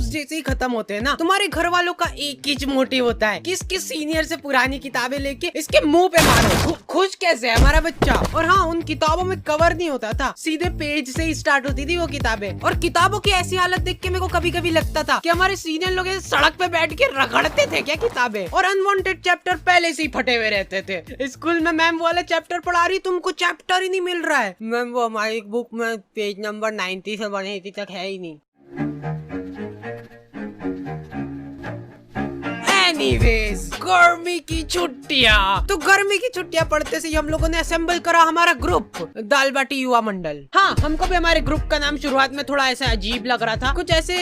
जैसे ही खत्म होते हैं ना, तुम्हारे घर वालों का एक ही मोटिव होता है कि इसके सीनियर से पुरानी किताबें लेके इसके मुंह पे मारो। खुश कैसे है हमारा बच्चा। और हाँ, उन किताबों में कवर नहीं होता था, सीधे पेज से ही स्टार्ट होती थी वो किताबें। और किताबों की ऐसी हालत देख के मेरे को कभी कभी लगता था कि हमारे सीनियर लोग सड़क पे बैठ के रगड़ते थे क्या किताबें। और अनवांटेड चैप्टर पहले से ही फटे हुए रहते थे। स्कूल में मैम वाला चैप्टर पढ़ा रही, तुमको चैप्टर ही नहीं मिल रहा है। मैम वो हमारी बुक में पेज नंबर 90 से 180 तक है ही नहीं। एनीवेज, गर्मी की छुट्टियाँ। तो गर्मी की छुट्टियाँ पढ़ते से हम लोगों ने असेंबल करा हमारा ग्रुप, दाल बाटी युवा मंडल। हाँ, हमको भी हमारे ग्रुप का नाम शुरुआत में थोड़ा ऐसा अजीब लग रहा था, कुछ ऐसे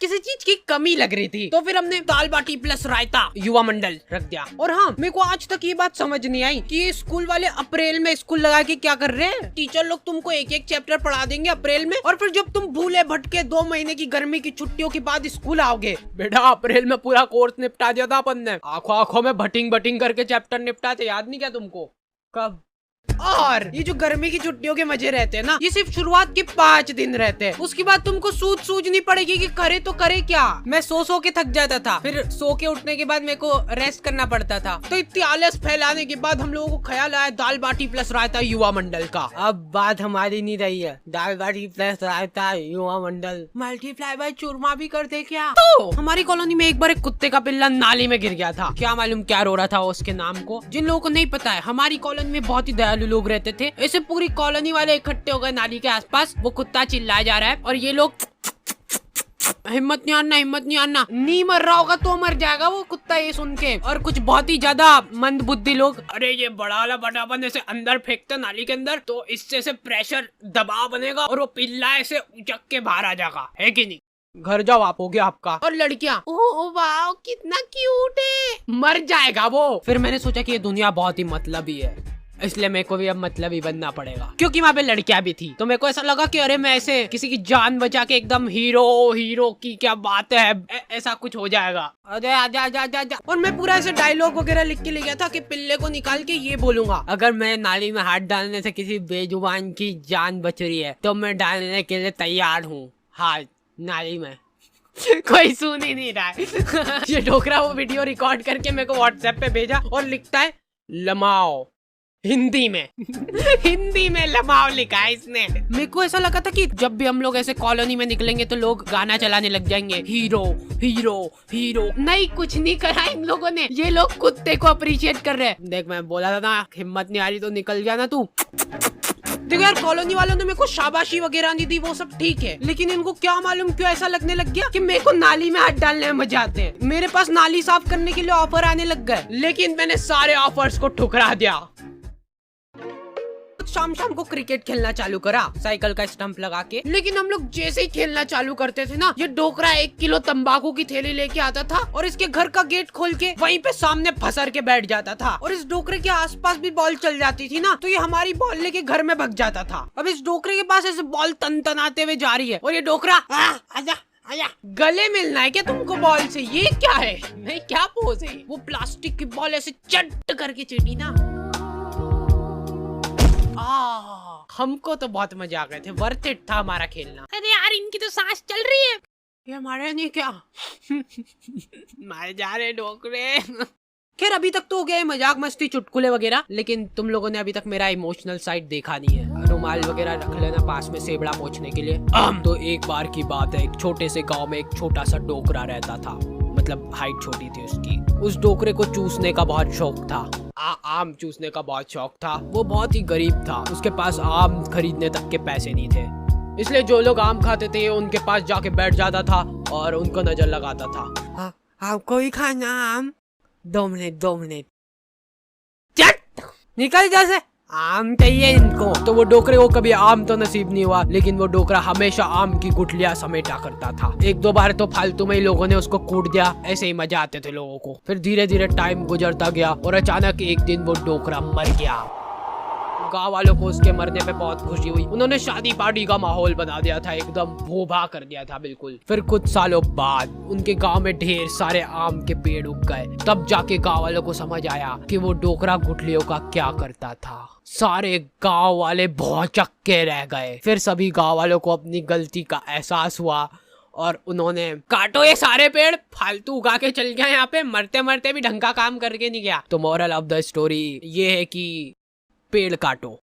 किसी चीज की कमी लग रही थी, तो फिर हमने दाल बाटी प्लस रायता युवा मंडल रख दिया। और हाँ, मेरे को आज तक ये बात समझ नहीं आई कि ये स्कूल वाले अप्रैल में स्कूल लगा के क्या कर रहे हैं। टीचर लोग तुमको एक एक चैप्टर पढ़ा देंगे अप्रैल में, और फिर जब तुम भूले भटके 2 महीने की गर्मी की छुट्टियों के बाद स्कूल आओगे, बेटा अप्रैल में पूरा कोर्स निपटा दिया था अपन ने, आंखों में भटिंग भटिंग करके चैप्टर निपटाते, याद नहीं क्या तुमको? कब? और ये जो गर्मी की छुट्टियों के मजे रहते हैं ना, ये सिर्फ शुरुआत के 5 दिन रहते हैं। उसके बाद तुमको सूझनी पड़ेगी कि करे तो करे क्या। मैं सो के थक जाता था, फिर सो के उठने के बाद मेरे को रेस्ट करना पड़ता था। तो इतनी आलस फैलाने के बाद हम लोगों को ख्याल आया दाल बाटी प्लस रायता युवा मंडल का। अब बात हमारी नहीं रही है, दाल बाटी प्लस रायता युवा मंडल मल्टीप्लाई बाय चूरमा भी कर दे क्या? तो हमारी कॉलोनी में एक बार एक कुत्ते का पिल्ला नाली में गिर गया था। क्या मालूम क्या रो रहा था उसके नाम को। जिन लोगों को नहीं पता है, हमारी कॉलोनी में बहुत ही दयालु लोग रहते थे। ऐसे पूरी कॉलोनी वाले इकट्ठे हो गए नाली के आसपास। वो कुत्ता चिल्लाया जा रहा है और ये लोग हिम्मत नहीं आना, हिम्मत नहीं आना, नहीं मर रहा होगा तो मर जाएगा वो कुत्ता ये सुन के। और कुछ बहुत ही ज्यादा मंद बुद्धि लोग, अरे ये बड़ा वाला बटापन ऐसे अंदर फेंकते नाली के अंदर, तो इससे से प्रेशर दबाव बनेगा और वो पिल्ला ऐसे उचक के बाहर आ जाएगा, है कि नहीं? घर जाओ आप, हो गया आपका। और लड़कियां, ओह वाह कितना क्यूट है, मर जाएगा वो। फिर मैंने सोचा कि ये दुनिया बहुत ही मतलबी है, इसलिए मेरे को भी अब मतलबी बनना पड़ेगा, क्योंकि वहाँ पे लड़कियां भी थी। तो मेरे को ऐसा लगा कि अरे मैं ऐसे किसी की जान बचा के एकदम हीरो की क्या बात है, ऐसा कुछ हो जाएगा। अरे आजा आजा आजा आजा। और मैं पूरा ऐसे डायलॉग वगैरह लिख के ले गया था कि पिल्ले को निकाल के ये बोलूंगा, अगर मैं नाली में हाथ डालने से किसी बेजुबान की जान बच रही है तो मैं डालने के लिए तैयार हूँ हाथ नाली में। कोई सुन ही नहीं रहा है। ये डोकरा वो वीडियो रिकॉर्ड करके मेरे को व्हाट्सएप पे भेजा और लिखता है लमाओ हिंदी में। हिंदी में लमाओ लिखा है इसने। मेरे को ऐसा लगा था कि जब भी हम लोग ऐसे कॉलोनी में निकलेंगे तो लोग गाना चलाने लग जाएंगे, हीरो हीरो हीरो। नहीं, कुछ नहीं करा इन लोगों ने, ये लोग कुत्ते को अप्रिशिएट कर रहे हैं। देख मैं बोला था ना, हिम्मत नहीं आ रही तो निकल जाना तू। देखो यार, कॉलोनी वालों ने मेरे को शाबाशी वगैरह नहीं दी, वो सब ठीक है, लेकिन इनको क्या मालूम क्यों ऐसा लगने लग गया कि मेरे को नाली में हाथ डालने में मजा आते हैं। मेरे पास नाली साफ करने के लिए ऑफर आने लग गए, लेकिन मैंने सारे ऑफर्स को ठुकरा दिया। शाम को क्रिकेट खेलना चालू करा साइकिल का स्टंप लगा के, लेकिन हम लोग जैसे ही खेलना चालू करते थे ना, ये डोकरा 1 किलो तंबाकू की थैली लेके आता था और इसके घर का गेट खोल के वहीं पे सामने फंसर के बैठ जाता था। और इस डोकरे के आसपास भी बॉल चल जाती थी ना, तो ये हमारी बॉल लेके घर में भग जाता था। अब इस डोकरे के पास ऐसे बॉल तनाते हुए जा रही है और ये डोकरा आजा आया, गले मिलना है क्या तुमको बॉल से? ये क्या है, नहीं क्या पोज है? वो प्लास्टिक की बॉल ऐसे चट करके चीटी ना। हमको तो बहुत मजा आ गए थे, वर्थ इट था हमारा खेलना। अरे यार, इनकी तो सांस चल रही है, ये हमारे नहीं क्या? मारे जा रहे डोकरे। खैर अभी तक तो हो गया है मजाक मस्ती चुटकुले वगैरह, लेकिन तुम लोगों ने अभी तक मेरा इमोशनल साइड देखा नहीं है। रुमाल वगैरह रख लेना पास में सेबड़ा पोंछने के लिए। तो एक बार की बात है, एक छोटे से गांव में एक छोटा सा डोकरा रहता था, मतलब हाइट छोटी थी उसकी। उस डोकरे को चूसने का बहुत शौक था, आम चूसने का बहुत शौक था। वो बहुत ही गरीब था, उसके पास आम खरीदने तक के पैसे नहीं थे, इसलिए जो लोग आम खाते थे उनके पास जाके बैठ जाता था और उनको नजर लगाता था। आपको ही खाना आम? 2 मिनट चट निकल जैसे, आम चाहिए इनको। तो वो डोकरे को कभी आम तो नसीब नहीं हुआ, लेकिन वो डोकरा हमेशा आम की गुठलियां समेटा करता था। 1-2 बार तो फालतू में ही लोगों ने उसको कूट दिया, ऐसे ही मजा आते थे लोगों को। फिर धीरे धीरे टाइम गुजरता गया और अचानक एक दिन वो डोकरा मर गया। गाँव वालों को उसके मरने पे बहुत खुशी हुई, उन्होंने शादी पार्टी का माहौल बना दिया था, एकदम भूभा कर दिया था बिल्कुल। फिर कुछ सालों बाद उनके गांव में ढेर सारे आम के पेड़ उग गए। तब जाके गांव वालों को समझ आया कि वो डोकरा गुठलियों का क्या करता था। सारे गांव वाले भौचक्के रह गए। फिर सभी गांव वालों को अपनी गलती का एहसास हुआ और उन्होंने काटो ये सारे पेड़, फालतू उगा के चल गया यहाँ पे, मरते मरते भी ढंग का काम करके नहीं गया। तो मोरल ऑफ द स्टोरी ये है कि पेड़ काटो।